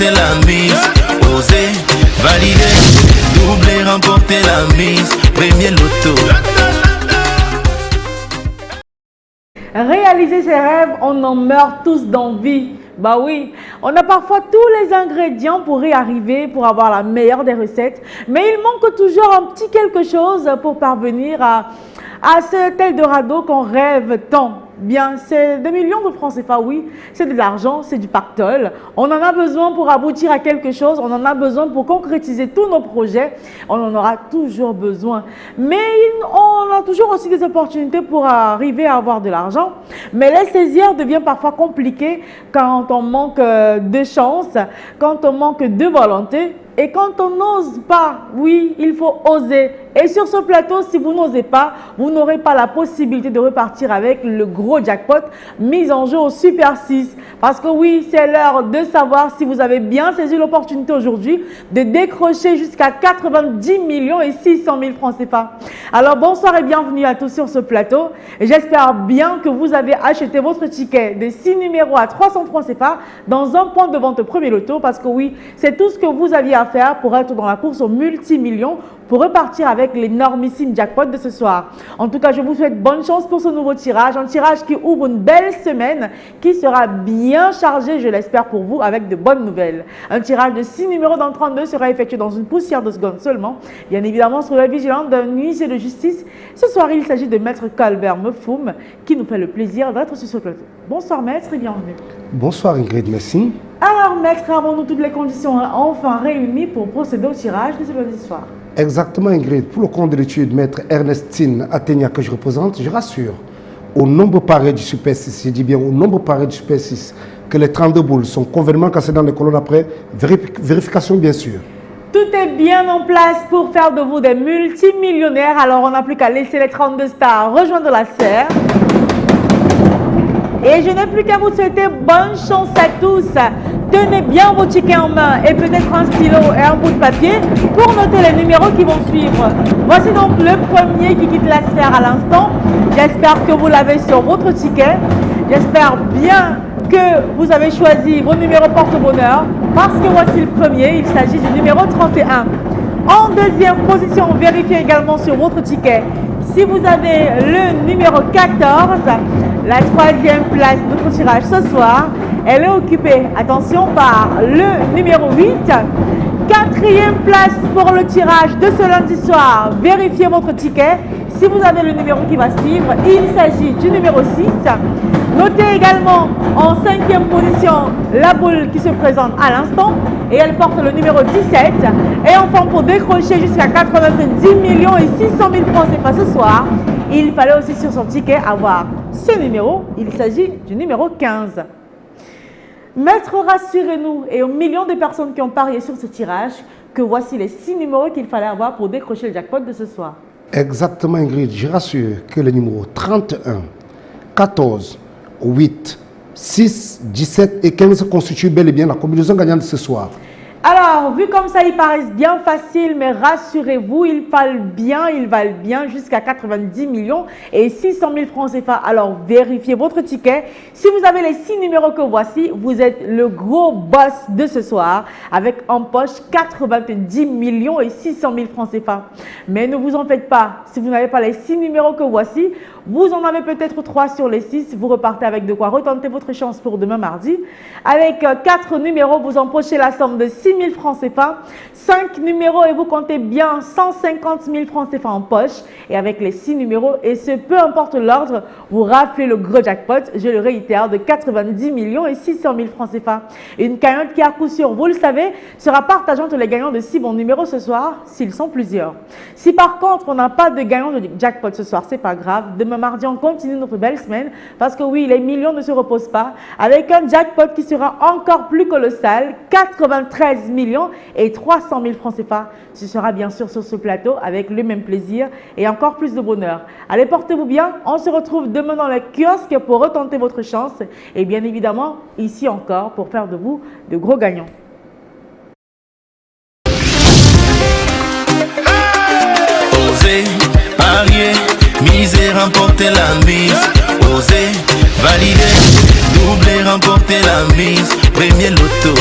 remporter la mise. Oser, valider, doubler, remporter la mise. Premier loto. Réaliser ses rêves, on en meurt tous d'envie. Bah oui, on a parfois tous les ingrédients pour y arriver, pour avoir la meilleure des recettes, mais il manque toujours un petit quelque chose pour parvenir à cet Eldorado qu'on rêve tant. Bien, c'est des millions de francs CFA, oui, c'est de l'argent, c'est du pactole. On en a besoin pour aboutir à quelque chose, on en a besoin pour concrétiser tous nos projets, on en aura toujours besoin. Mais on a toujours aussi des opportunités pour arriver à avoir de l'argent. Mais les saisir devient parfois compliqué quand on manque de chance, quand on manque de volonté. Et quand on n'ose pas, oui, il faut oser. Et sur ce plateau, si vous n'osez pas, vous n'aurez pas la possibilité de repartir avec le gros jackpot mis en jeu au Super 6. Parce que oui, c'est l'heure de savoir si vous avez bien saisi l'opportunité aujourd'hui de décrocher jusqu'à 90 millions et 600 000 francs CFA. Alors bonsoir et bienvenue à tous sur ce plateau. J'espère bien que vous avez acheté votre ticket de 6 numéros à 300 francs CFA dans un point de vente Premier Loto. Parce que oui, c'est tout ce que vous aviez à faire pour être dans la course aux multimillions, pour repartir avec l'énormissime jackpot de ce soir. En tout cas, je vous souhaite bonne chance pour ce nouveau tirage, un tirage qui ouvre une belle semaine, qui sera bien chargé, je l'espère pour vous, avec de bonnes nouvelles. Un tirage de 6 numéros dans 32 sera effectué dans une poussière de secondes seulement, bien évidemment sous la vigilance d'un huissier de justice. Ce soir, il s'agit de Maître Calbert Mefoum, qui nous fait le plaisir d'être sur ce plateau. Bonsoir Maître et bienvenue. Bonsoir Ingrid, merci. Alors Maître, avons-nous toutes les conditions enfin réunies pour procéder au tirage de ce lundi soir? Exactement Ingrid, pour le compte de l'étude Maître Ernestine Athénia que je représente, je rassure, au nombre pareil du Super 6, je dis bien au nombre pareil du Super 6, que les 32 boules sont convenablement cassées dans les colonnes après vérification bien sûr. Tout est bien en place pour faire de vous des multimillionnaires, alors on n'a plus qu'à laisser les 32 stars rejoindre la serre. Et je n'ai plus qu'à vous souhaiter bonne chance à tous. Tenez bien vos tickets en main et peut-être un stylo et un bout de papier pour noter les numéros qui vont suivre. Voici donc le premier qui quitte la sphère à l'instant. J'espère que vous l'avez sur votre ticket. J'espère bien que vous avez choisi vos numéros porte-bonheur parce que voici le premier. Il s'agit du numéro 31. En deuxième position, vérifiez également sur votre ticket si vous avez le numéro 14. La troisième place de notre tirage ce soir, elle est occupée, attention, par le numéro 8. Quatrième place pour le tirage de ce lundi soir. Vérifiez votre ticket. Si vous avez le numéro qui va suivre, il s'agit du numéro 6. Notez également en cinquième position la boule qui se présente à l'instant et elle porte le numéro 17. Et enfin, pour décrocher jusqu'à 90 millions et 600 000 francs CFA ce soir, il fallait aussi sur son ticket avoir ce numéro. Il s'agit du numéro 15. Maître, rassurez-nous et aux millions de personnes qui ont parié sur ce tirage que voici les 6 numéros qu'il fallait avoir pour décrocher le jackpot de ce soir. Exactement Ingrid, je rassure que les numéros 31, 14, 8, 6, 17 et 15 constituent bel et bien la combinaison gagnante de ce soir. Alors, vu comme ça, ils paraissent bien faciles, mais rassurez-vous, ils valent bien jusqu'à 90 millions et 600 000 francs CFA. Alors, vérifiez votre ticket. Si vous avez les 6 numéros que voici, vous êtes le gros boss de ce soir avec en poche 90 millions et 600 000 francs CFA. Mais ne vous en faites pas. Si vous n'avez pas les 6 numéros que voici, vous en avez peut-être 3 sur les 6. Vous repartez avec de quoi retenter votre chance pour demain mardi. Avec 4 numéros, vous empochez la somme de 6 000 francs CFA. 5 numéros et vous comptez bien 150 000 francs CFA en poche. Et avec les 6 numéros, et ce peu importe l'ordre, vous raflez le gros jackpot, je le réitère, de 90 millions et 600 000 francs CFA. Une cagnotte qui à coup sûr, vous le savez, sera partagée entre les gagnants de 6 bons numéros ce soir, s'ils sont plusieurs. Si par contre, on n'a pas de gagnant de jackpot ce soir, c'est pas grave. Demain mardi, on continue notre belle semaine parce que oui, les millions ne se reposent pas. Avec un jackpot qui sera encore plus colossal, 93 millions et 300 000 francs CFA. Ce sera bien sûr sur ce plateau avec le même plaisir et encore plus de bonheur. Allez, portez-vous bien. On se retrouve demain dans le kiosque pour retenter votre chance et bien évidemment ici encore pour faire de vous de gros gagnants. Oser, parier, miser, remporter la mise. Oser, valider, doubler, remporter la mise. Premier loto.